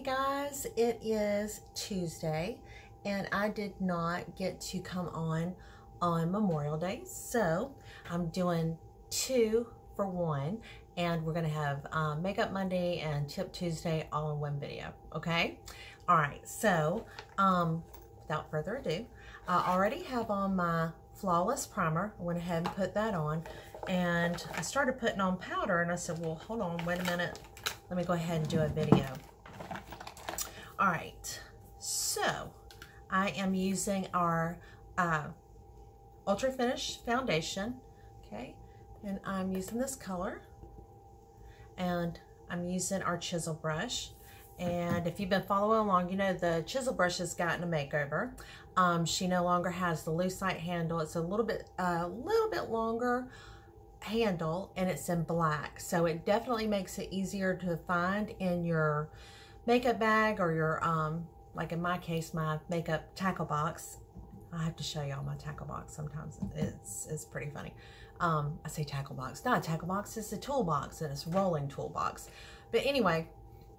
Hey guys, it is Tuesday and I did not get to come on Memorial Day, so I'm doing 2 for 1 and we're gonna have Makeup Monday and Tip Tuesday all in one video, okay? All right, so without further ado, I already have on my Flawless Primer. I went ahead and put that on, and I started putting on powder and I said, well, hold on, wait a minute. Let me go ahead and do a video. All right, so I am using our Ultra Finish foundation, okay? And I'm using this color, and I'm using our chisel brush. And if you've been following along, you know the chisel brush has gotten a makeover. She no longer has the lucite handle. It's a little bit longer handle, and it's in black, so it definitely makes it easier to find in your makeup bag or your like in my case, my makeup tackle box. I have to show y'all my tackle box sometimes. It's pretty funny. I say tackle box, not a tackle box, it's a toolbox, and it's a rolling toolbox. But anyway,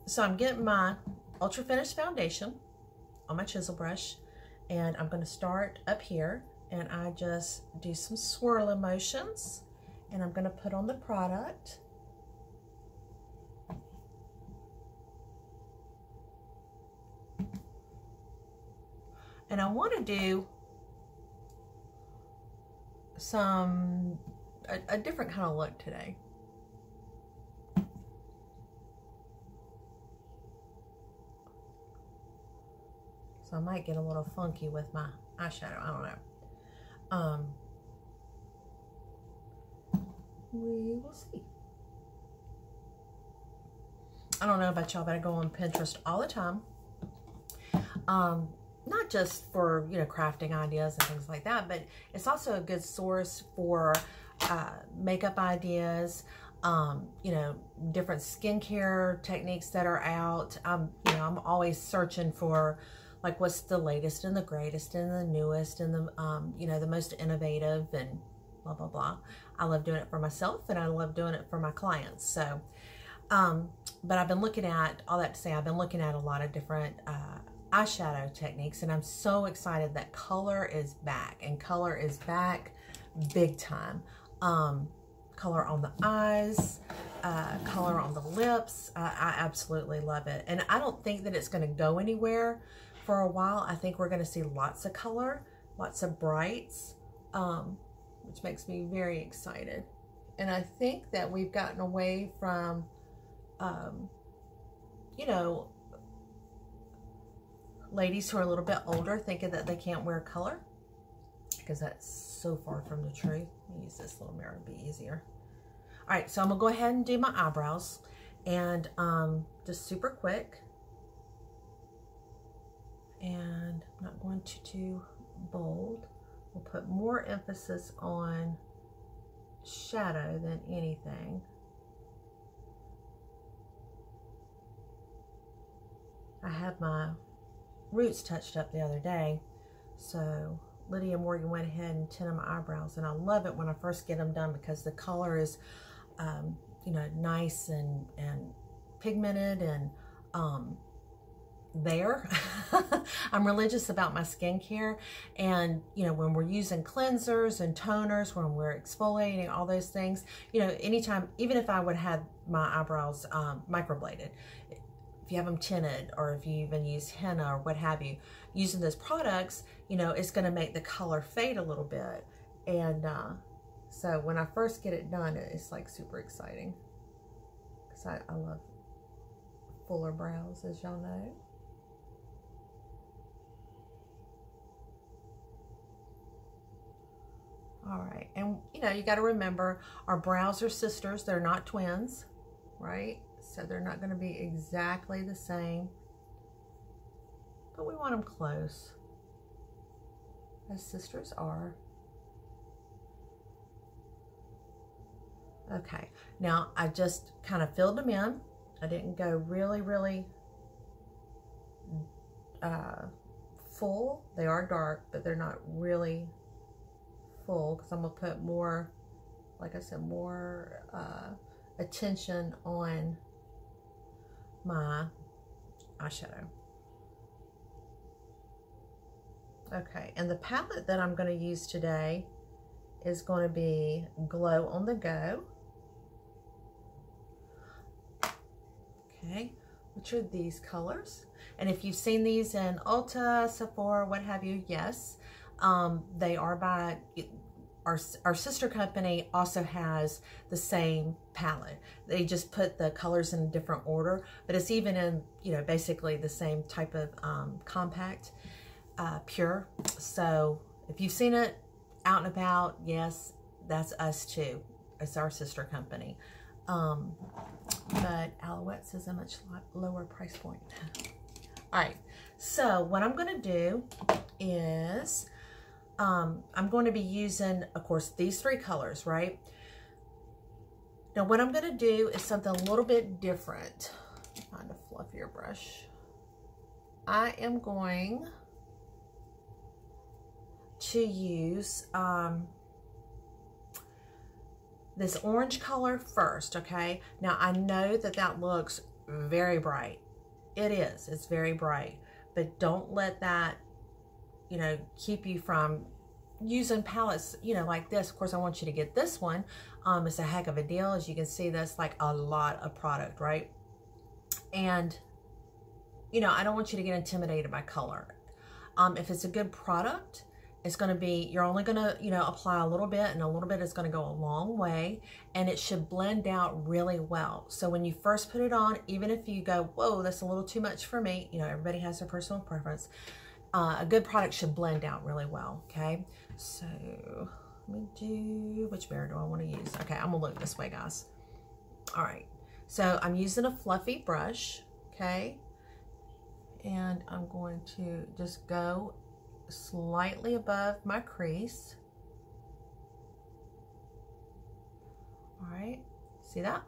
so I'm getting my Ultra Finish foundation on my chisel brush, and I'm going to start up here, and I just do some swirling motions. And I'm going to put on the product. And I want to do a different kind of look today. So I might get a little funky with my eyeshadow. I don't know. We will see. I don't know about y'all, but I go on Pinterest all the time. Not just for, you know, crafting ideas and things like that, but it's also a good source for makeup ideas, you know, different skincare techniques that are out. You know, I'm always searching for like what's the latest and the greatest and the newest and the, you know, the most innovative and blah, blah, blah. I love doing it for myself, and I love doing it for my clients. So, but I've been looking at, all that to say, I've been looking at a lot of different eyeshadow techniques, and I'm so excited that color is back, and color is back big time. Color on the eyes, color on the lips. I absolutely love it. And I don't think that it's going to go anywhere for a while. I think we're going to see lots of color, lots of brights, which makes me very excited. And I think that we've gotten away from, you know, ladies who are a little bit older thinking that they can't wear color, because that's so far from the truth. Let me use this little mirror, it'll be easier. All right, so I'm gonna go ahead and do my eyebrows, and just super quick. And I'm not going to do bold. We'll put more emphasis on shadow than anything. I had my roots touched up the other day, so Lydia Morgan went ahead and tinted my eyebrows, and I love it when I first get them done because the color is, you know, nice and pigmented and there. I'm religious about my skincare, and you know, when we're using cleansers and toners, when we're exfoliating, all those things, you know, anytime, even if I would have my eyebrows microbladed, if you have them tinted, or if you even use henna or what have you, using those products, you know, it's going to make the color fade a little bit. And so when I first get it done, it's like super exciting, because I love fuller brows, as y'all know. All right, and you know, you got to remember our brows are sisters, they're not twins, right? So they're not going to be exactly the same, but we want them close, as sisters are. Okay, now I just kind of filled them in. I didn't go really full. They are dark, but they're not really full, because I'm gonna put more, like I said, more attention on my eyeshadow. Okay, and the palette that I'm going to use today is going to be Glow on the Go. Okay, which are these colors. And if you've seen these in Ulta, Sephora, what have you, yes. They are by, our sister company also has the same palette. They just put the colors in a different order, but it's even in, you know, basically the same type of compact, pure. So if you've seen it out and about, yes, that's us too. It's our sister company. But Alouette's is a much lower price point. All right, so what I'm going to do is I'm going to be using, of course, these three colors, right? Now, what I'm going to do is something a little bit different. Find a fluffier brush. I am going to use this orange color first, okay? Now, I know that that looks very bright. It is. It's very bright. But don't let that, you know, keep you from using palettes, you know, like this. Of course, I want you to get this one. It's a heck of a deal. As you can see, that's like a lot of product, right? And, you know, I don't want you to get intimidated by color. If it's a good product, it's going to be, you're only going to, you know, apply a little bit, and a little bit is going to go a long way, and it should blend out really well. So when you first put it on, even if you go, whoa, that's a little too much for me, you know, everybody has their personal preference. A good product should blend out really well, okay? So let me do, which mirror do I want to use? Okay, I'm going to look this way, guys. All right, so I'm using a fluffy brush, okay? And I'm going to just go slightly above my crease. All right, see that?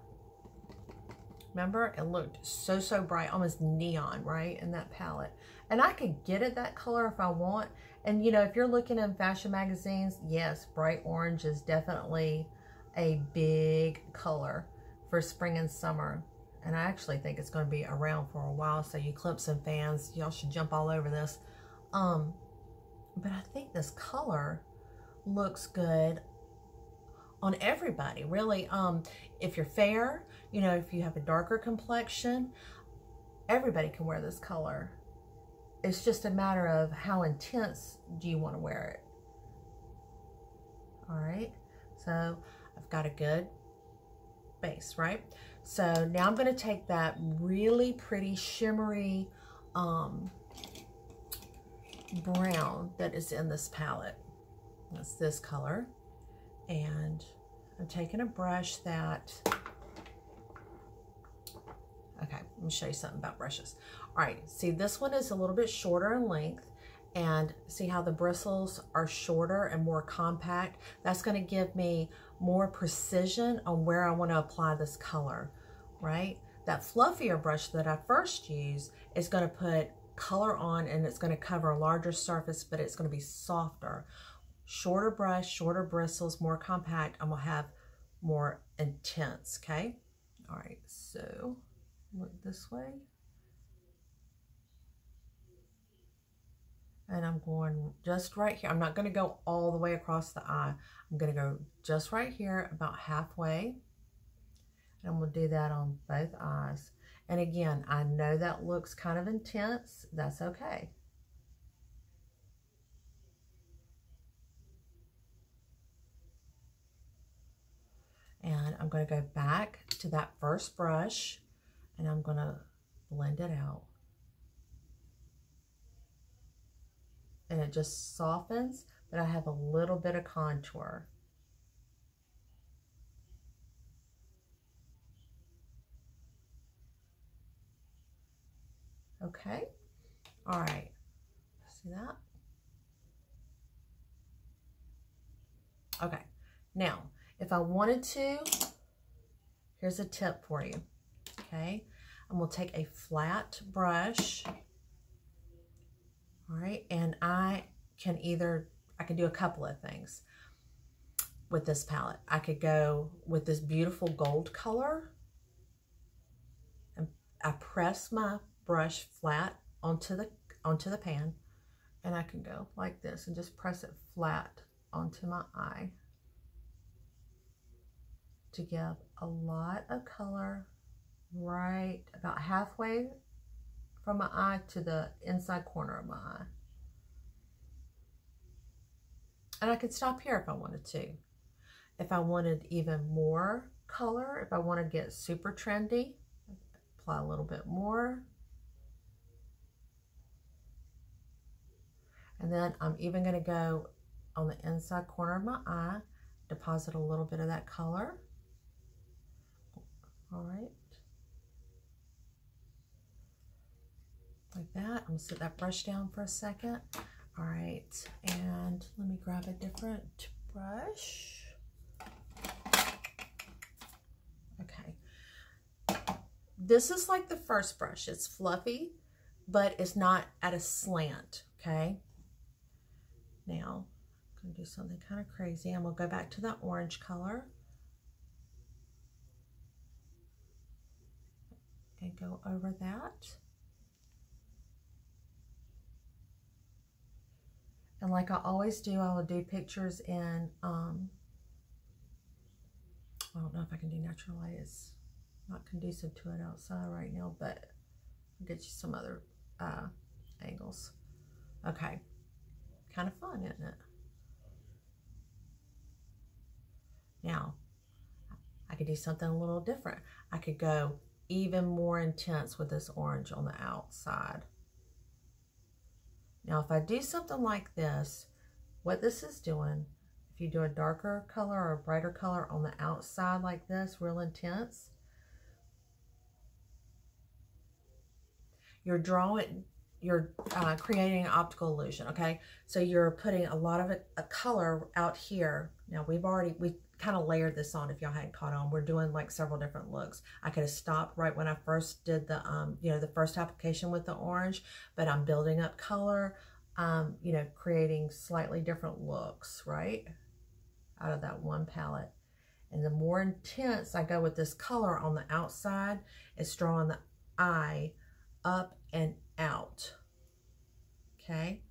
Remember, it looked so bright, almost neon, right, in that palette. And I could get it that color if I want. And, you know, if you're looking in fashion magazines, yes, bright orange is definitely a big color for spring and summer. And I actually think it's going to be around for a while. So you Clemson fans, y'all should jump all over this. But I think this color looks good on everybody, really. If you're fair, you know, if you have a darker complexion, everybody can wear this color. It's just a matter of how intense do you want to wear it. All right, so I've got a good base, right? So now I'm going to take that really pretty shimmery brown that is in this palette. That's this color. And I'm taking a brush that, okay, let me show you something about brushes. All right, see, this one is a little bit shorter in length, and see how the bristles are shorter and more compact? That's going to give me more precision on where I want to apply this color, right? That fluffier brush that I first used is going to put color on, and it's going to cover a larger surface, but it's going to be softer. Shorter brush, shorter bristles, more compact. I'm going to have more intense, okay? All right, so look this way. And I'm going just right here. I'm not going to go all the way across the eye. I'm going to go just right here, about halfway. And I'm going to do that on both eyes. And again, I know that looks kind of intense. That's okay. And I'm going to go back to that first brush, and I'm going to blend it out. And it just softens, but I have a little bit of contour. Okay, all right, see that? Okay, now, if I wanted to, here's a tip for you, okay? I'm gonna take a flat brush, all right, and I can do a couple of things with this palette. I could go with this beautiful gold color, and I press my brush flat onto the pan, and I can go like this and just press it flat onto my eye to give a lot of color right about halfway from my eye to the inside corner of my eye. And I could stop here if I wanted to. If I wanted even more color, if I want to get super trendy, apply a little bit more. And then I'm even going to go on the inside corner of my eye, deposit a little bit of that color. All right. Like that. I'm going to set that brush down for a second. All right. And let me grab a different brush. Okay. This is like the first brush. It's fluffy, but it's not at a slant. Okay. Now, I'm going to do something kind of crazy. I'm going to go back to that orange color and go over that. And like I always do, I will do pictures in, I don't know if I can do natural light. It's not conducive to it outside right now, but I'll get you some other angles. Okay. Kind of fun, isn't it? Now, I could do something a little different. I could go even more intense with this orange on the outside. Now, if I do something like this, what this is doing, if you do a darker color or a brighter color on the outside like this, real intense, you're creating an optical illusion, okay? So you're putting a lot of a color out here. Now we kind of layered this on if y'all hadn't caught on. We're doing like several different looks. I could have stopped right when I first did the, the first application with the orange, but I'm building up color, creating slightly different looks, right? Out of that one palette. And the more intense I go with this color on the outside, it's drawing the eye up and out, okay,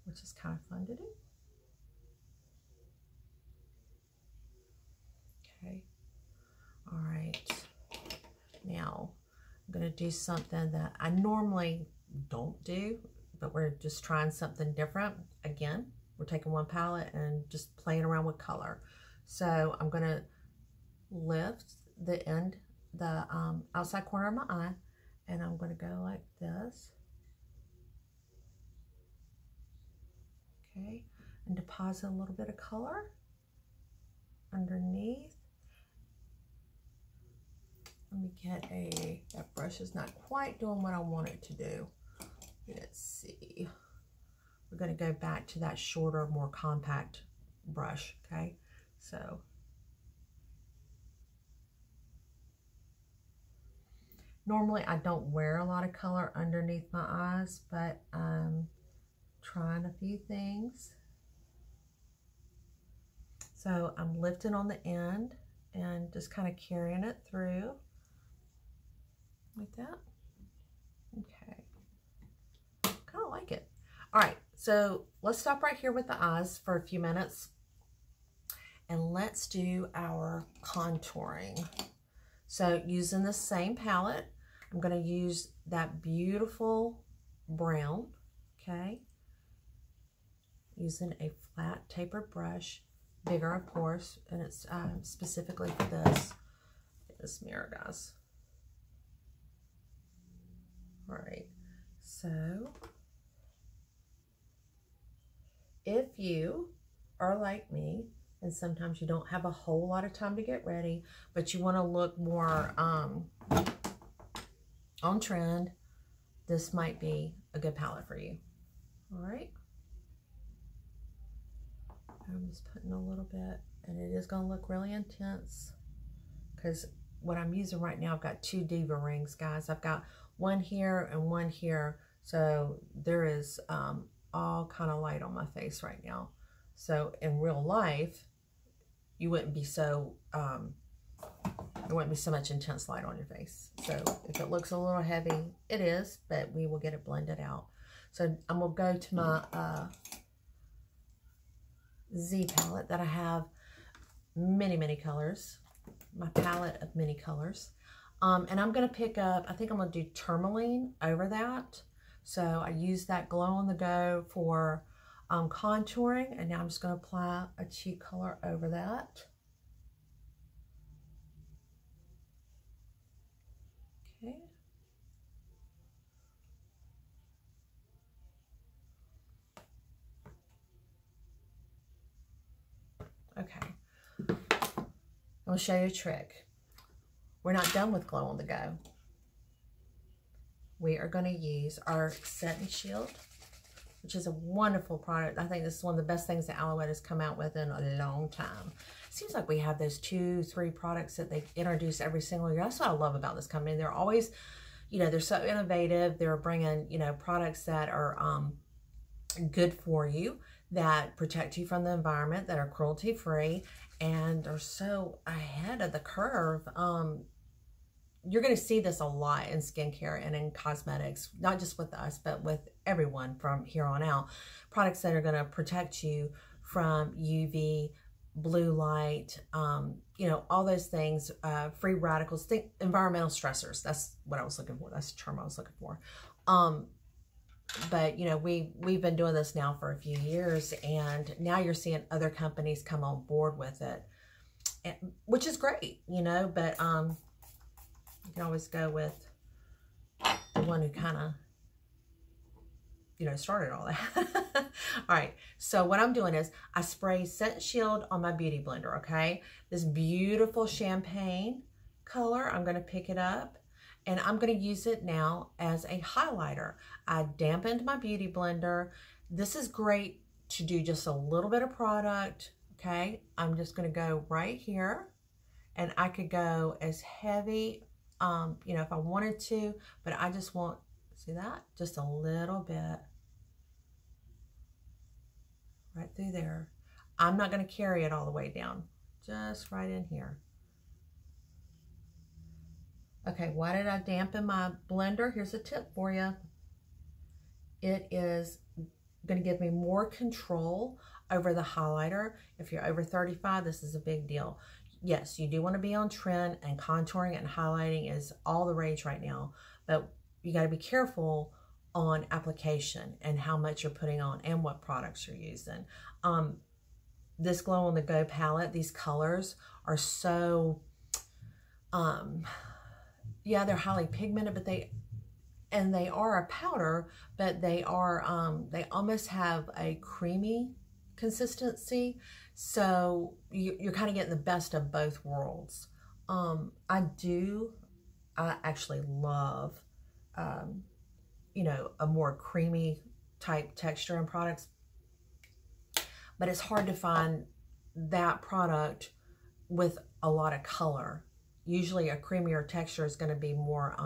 which is kind of fun to do. Okay, all right, now I'm going to do something that I normally don't do, but we're just trying something different. Again, we're taking one palette and just playing around with color. So I'm going to lift the outside corner of my eye, and I'm going to go like this, okay, and deposit a little bit of color underneath. Let me get that brush is not quite doing what I want it to do. Let's see. We're going to go back to that shorter, more compact brush, okay? So normally I don't wear a lot of color underneath my eyes, but I'm trying a few things. So I'm lifting on the end and just kind of carrying it through like that. Okay, kind of like it. All right, so let's stop right here with the eyes for a few minutes and let's do our contouring. So using the same palette, I'm going to use that beautiful brown, okay? Using a flat tapered brush, bigger of course, and it's specifically for this mirror, guys. All right, so if you are like me, and sometimes you don't have a whole lot of time to get ready, but you want to look more on trend, this might be a good palette for you. All right. I'm just putting a little bit, and it is going to look really intense because what I'm using right now, I've got two Diva rings, guys. I've got one here and one here, so there is all kind of light on my face right now. So in real life, you wouldn't be so there wouldn't be so much intense light on your face. So if it looks a little heavy, it is, but we will get it blended out. So I'm going to go to my Z palette that I have many, many colors. My palette of many colors. And I'm going to pick up, I think I'm going to do tourmaline over that. So I use that Glow on the Go for contouring. And now I'm just going to apply a cheek color over that. Okay. Okay. I'm going to show you a trick. We're not done with Glow on the Go. We are going to use our Set and Shield, which is a wonderful product. I think this is one of the best things that Alouette has come out with in a long time. It seems like we have those 2-3 products that they introduce every single year. That's what I love about this company. They're always, you know, they're so innovative. They're bringing, you know, products that are good for you, that protect you from the environment, that are cruelty-free, and are so ahead of the curve. You're going to see this a lot in skincare and in cosmetics, not just with us, but with everyone from here on out. Products that are going to protect you from UV, blue light, you know, all those things, free radicals, environmental stressors. That's what I was looking for. That's the term I was looking for. But, you know, we've been doing this now for a few years, and now you're seeing other companies come on board with it, which is great, you know, but you can always go with the one who kind of, you know, started all that. All right, so what I'm doing is I spray Set and Shield on my Beauty Blender, okay? This beautiful champagne color, I'm going to pick it up, and I'm going to use it now as a highlighter. I dampened my Beauty Blender. This is great to do just a little bit of product, okay? I'm just going to go right here, and I could go as heavy, you know, if I wanted to, but I just want, see that? Just a little bit right through there. I'm not going to carry it all the way down, just right in here. Okay, why did I dampen my blender? Here's a tip for you. It is going to give me more control over the highlighter. If you're over 35, this is a big deal. Yes, you do want to be on trend, and contouring and highlighting is all the rage right now, but you got to be careful on application and how much you're putting on and what products you're using. This Glow on the Go palette, these colors are so, yeah, they're highly pigmented, but they are a powder, but they are, they almost have a creamy consistency. So you're kind of getting the best of both worlds. I actually love, you know, a more creamy type texture in products, but it's hard to find that product with a lot of color. Usually a creamier texture is going to be more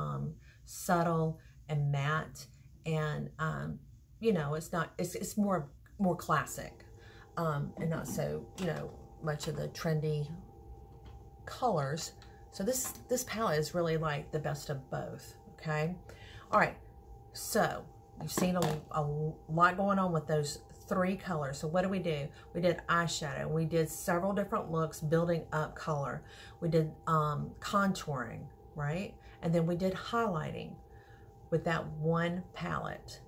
subtle and matte, and you know, it's more classic. And not so, you know, much of the trendy colors. So this palette is really like the best of both, okay? All right, so you've seen a lot going on with those 3 colors. So what do? We did eyeshadow. We did several different looks building up color. We did contouring, right? And then we did highlighting with that one palette.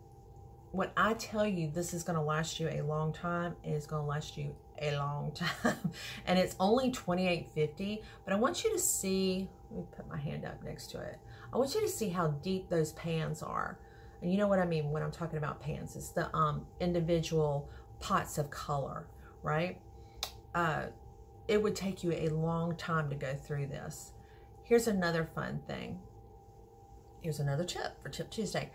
When I tell you this is going to last you a long time, it is going to last you a long time. And it's only $28.50, but I want you to see, let me put my hand up next to it. I want you to see how deep those pans are. And you know what I mean when I'm talking about pans. It's the individual pots of color, right? It would take you a long time to go through this. Here's another fun thing. Here's another tip for Tip Tuesday.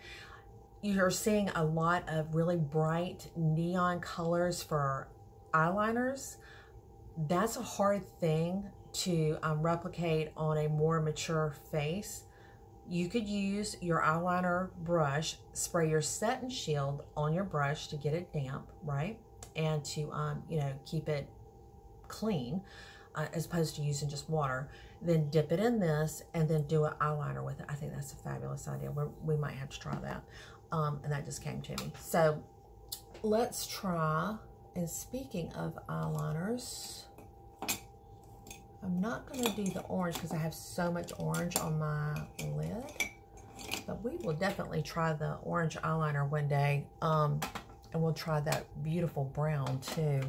You're seeing a lot of really bright neon colors for eyeliners. That's a hard thing to replicate on a more mature face. You could use your eyeliner brush, spray your Set and Shield on your brush to get it damp, right? And to, you know, keep it clean, as opposed to using just water. then dip it in this, and then do an eyeliner with it. I think that's a fabulous idea. We might have to try that. And that just came to me. So let's try, and speaking of eyeliners, I'm not going to do the orange because I have so much orange on my lid. But we will definitely try the orange eyeliner one day. And we'll try that beautiful brown too.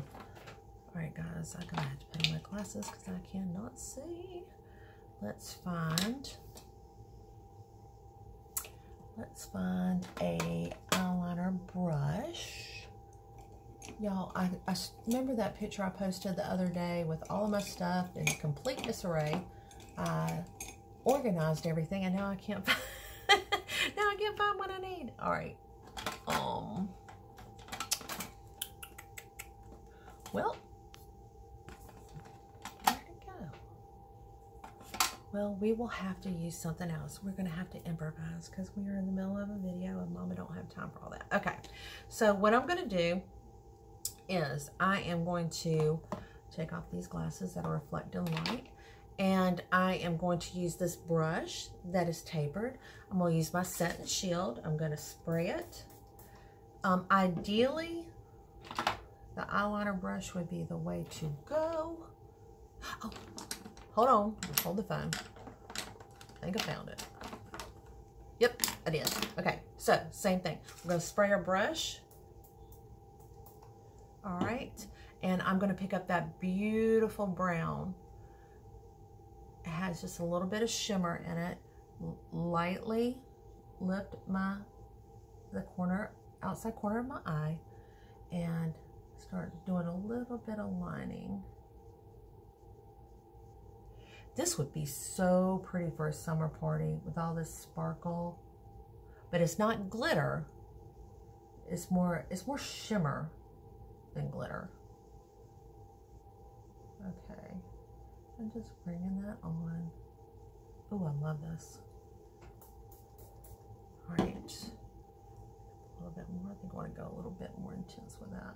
All right, guys, I'm going to have to put on my glasses because I cannot see. Let's find a eyeliner brush. Y'all, I remember that picture I posted the other day with all of my stuff in complete disarray. I organized everything, and now I can't find now I can't find what I need. All right. Well, where'd it go? Well, we will have to use something else. We're going to have to improvise because we are in the middle of a video and Mama don't have time for all that. Okay, so what I'm going to do is I am going to take off these glasses that are reflecting light, and I am going to use this brush that is tapered. I'm going to use my Set and Shield. I'm going to spray it. Ideally, the eyeliner brush would be the way to go. Oh, hold on. Hold the phone. I think I found it. Yep, I did. Okay, so same thing. We're going to spray our brush. All right, and I'm going to pick up that beautiful brown. It has just a little bit of shimmer in it. Lightly lift the outside corner of my eye, and start doing a little bit of lining. This would be so pretty for a summer party with all this sparkle, but it's not glitter. It's more shimmer than glitter. Okay, I'm just bringing that on. Oh, I love this. All right, a little bit more. I think I want to go a little bit more intense with that.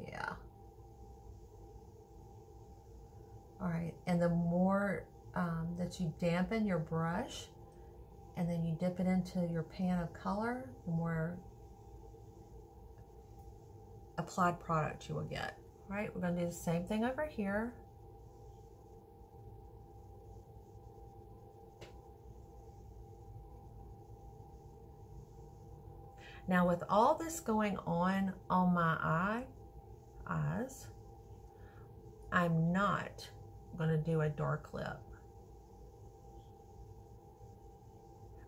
Yeah. All right, and the more that you dampen your brush and then you dip it into your pan of color, the more applied product you will get. All right, we're going to do the same thing over here. Now, with all this going on my eyes, I'm not going to do a dark lip.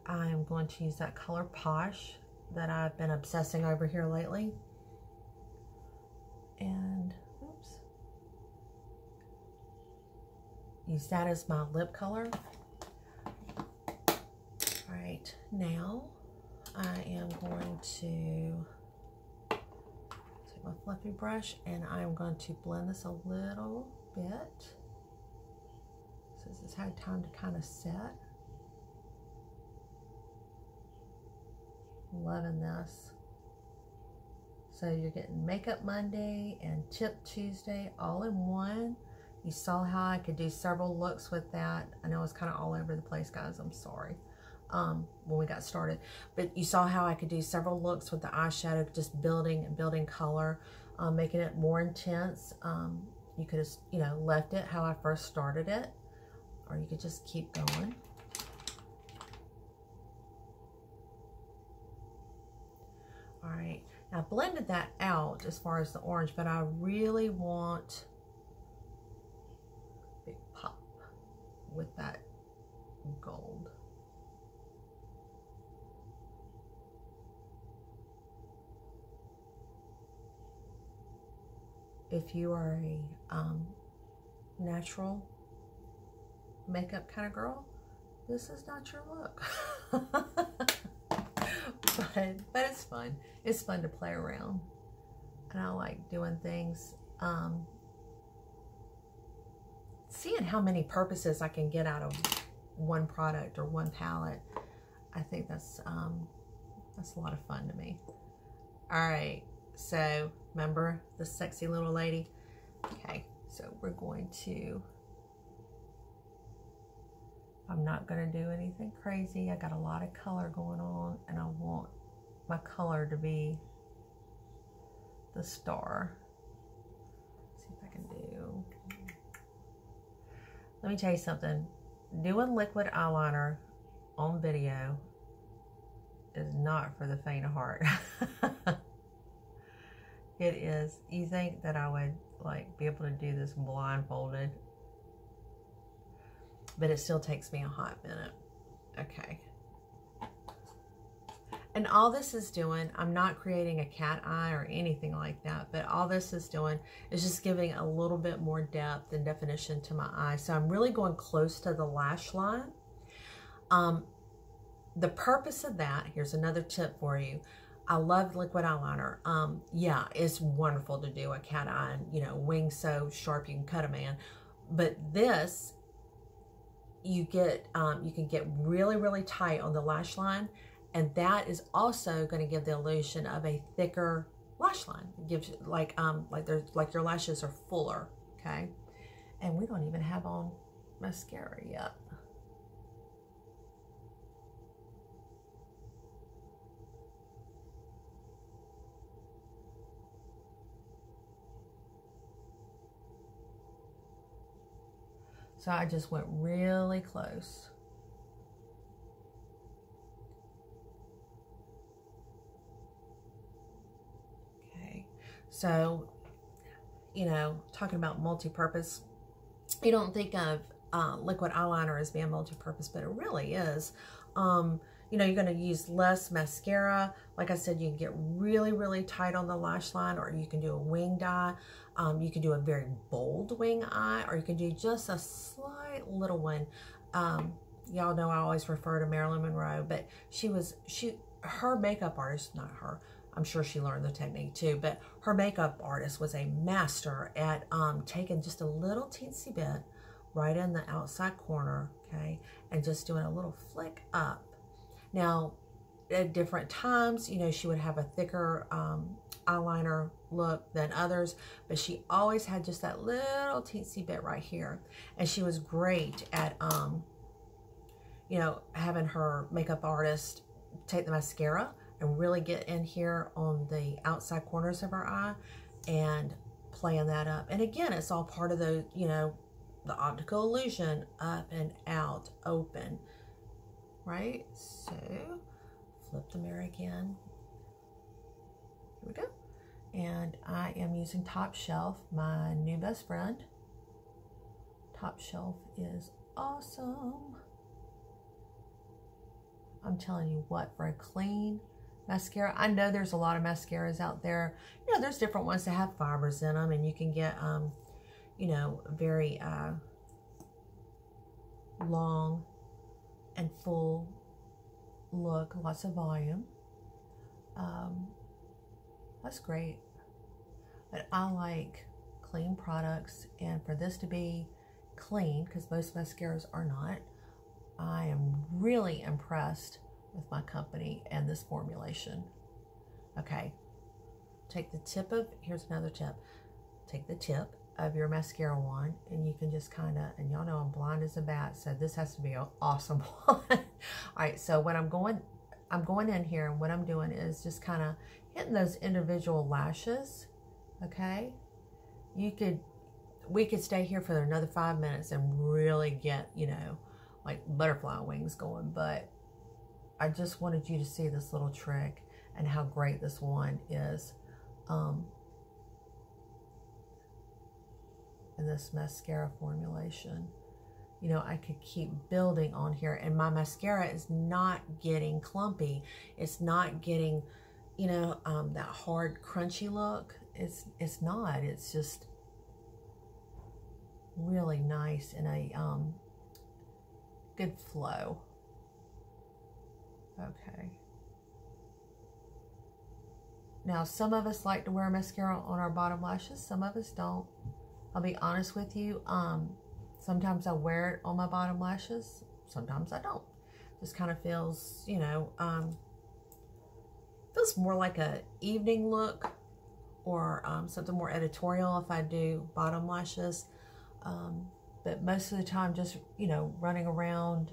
I'm going to use that color Posh that I've been obsessing over here lately. And, oops. Use that as my lip color. All right, now I am going to take my fluffy brush and I'm going to blend this a little bit. So this has had time to kind of set. Loving this. So you're getting Makeup Monday and Tip Tuesday all in one. You saw how I could do several looks with that. I know it's kind of all over the place, guys. I'm sorry. When we got started, but you saw how I could do several looks with the eyeshadow, just building and building color, making it more intense. You could have, you know, left it how I first started it, or you could just keep going. All right, now I blended that out as far as the orange, but I really want a big pop with that gold. If you are a natural makeup kind of girl, this is not your look. but it's fun. It's fun to play around. And I like doing things. Seeing how many purposes I can get out of one product or one palette, I think that's a lot of fun to me. All right. So remember the sexy little lady? Okay, so we're going to I'm not going to do anything crazy. I got a lot of color going on, and I want my color to be the star. Let's see if I can do. Let me tell you something. Doing liquid eyeliner on video is not for the faint of heart. It is. You think that I would like be able to do this blindfolded, but it still takes me a hot minute. Okay. And all this is doing, I'm not creating a cat eye or anything like that, but all this is doing is just giving a little bit more depth and definition to my eye. So I'm really going close to the lash line. The purpose of that, here's another tip for you. I love liquid eyeliner. Yeah, it's wonderful to do a cat eye, and, you know, wings so sharp you can cut a man. But this, you can get really, really tight on the lash line, and that is also going to give the illusion of a thicker lash line. It gives you like your lashes are fuller, okay? And we don't even have on mascara yet. So I just went really close. Okay, so, you know, talking about multi-purpose, you don't think of liquid eyeliner as being multi-purpose, but it really is. You know, you're going to use less mascara. Like I said, you can get really, really tight on the lash line, or you can do a winged eye. You can do a very bold wing eye, or you can do just a slight little one. Y'all know I always refer to Marilyn Monroe, but her makeup artist, not her, I'm sure she learned the technique too, but her makeup artist was a master at taking just a little teensy bit right in the outside corner, okay, and just doing a little flick up. Now, at different times, you know, she would have a thicker eyeliner look than others, but she always had just that little teensy bit right here. And she was great at, you know, having her makeup artist take the mascara and really get in here on the outside corners of her eye and playing that up. And again, it's all part of the, you know, the optical illusion, up and out, open. Right, so flip the mirror again. Here we go. And I am using Top Shelf, my new best friend. Top Shelf is awesome. I'm telling you what, for a clean mascara, I know there's a lot of mascaras out there. You know, there's different ones that have fibers in them, and you can get, you know, very long and full look, lots of volume. That's great. But I like clean products, and for this to be clean, because most mascaras are not, I am really impressed with my company and this formulation. Okay, take the tip of, here's another tip, take the tip of your mascara wand, and you can just kind of, and y'all know I'm blind as a bat, so this has to be an awesome one. All right, so when I'm going in here, and what I'm doing is just kind of hitting those individual lashes. Okay, we could stay here for another 5 minutes and really get, you know, like butterfly wings going, but I just wanted you to see this little trick and how great this one is. In this mascara formulation, you know, I could keep building on here, and my mascara is not getting clumpy. It's not getting, you know, that hard crunchy look. It's not. It's just really nice and a good flow. Okay. Now, some of us like to wear mascara on our bottom lashes. Some of us don't. I'll be honest with you. Sometimes I wear it on my bottom lashes. Sometimes I don't. Just kind of feels, you know, feels more like a evening look, or something more editorial if I do bottom lashes. but most of the time just, you know, running around,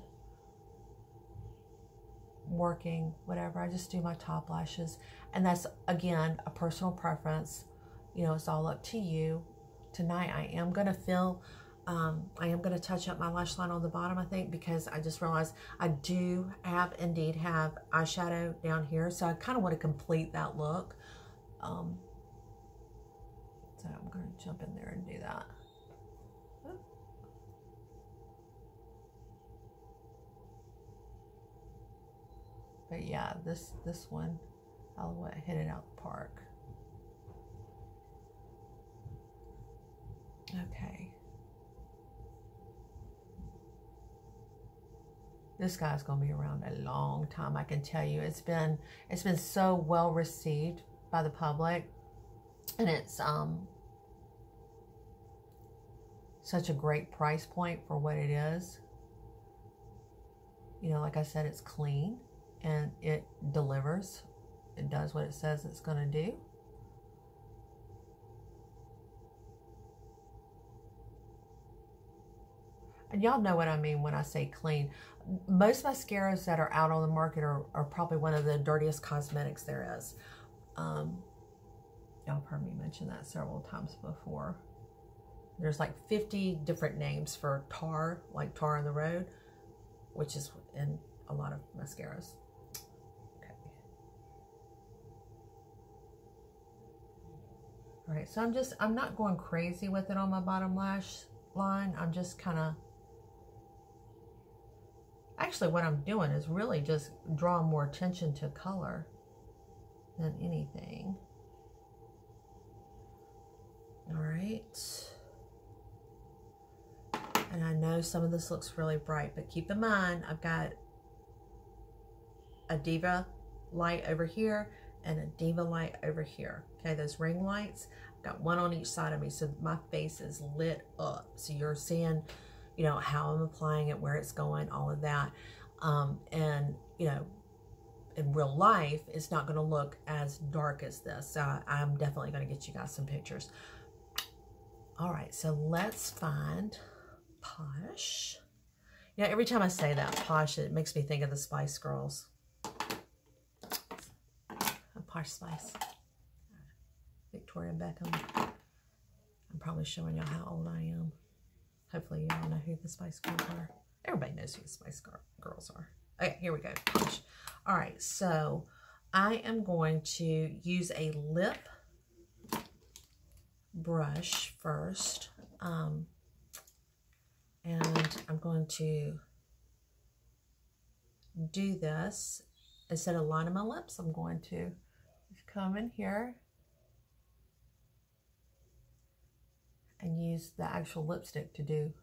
working, whatever. I just do my top lashes, and that's, again, a personal preference. You know, it's all up to you. Tonight I am going to fill, I am going to touch up my lash line on the bottom, I think, because I just realized I do indeed have eyeshadow down here, so I kind of want to complete that look. So I'm going to jump in there and do that. But yeah, this one, I'll hit it out the park. Okay. This guy's gonna be around a long time, I can tell you. It's been so well received by the public, and it's such a great price point for what it is. You know, like I said, it's clean and it delivers. It does what it says it's gonna do. And y'all know what I mean when I say clean. Most mascaras that are out on the market are probably one of the dirtiest cosmetics there is. Y'all have heard me mention that several times before. There's like 50 different names for tar, like tar on the road, which is in a lot of mascaras. Okay. All right, so I'm not going crazy with it on my bottom lash line. I'm just kind of, actually what I'm doing is really just drawing more attention to color than anything. All right. And I know some of this looks really bright, but keep in mind, I've got a Diva light over here and a Diva light over here. Okay, those ring lights, I've got one on each side of me, so my face is lit up. So you're seeing, you know, how I'm applying it, where it's going, all of that. And, you know, in real life, it's not going to look as dark as this. So I'm definitely going to get you guys some pictures. All right, so let's find Posh. You know, every time I say that, Posh, it makes me think of the Spice Girls. Posh Spice. Victoria Beckham. I'm probably showing y'all how old I am. Hopefully y'all know who the Spice Girls are. Everybody knows who the Spice Girls are. Okay, here we go. Posh. All right, so I am going to use a lip brush first. And I'm going to do this. Instead of lining my lips, I'm going to come in here and use the actual lipstick to do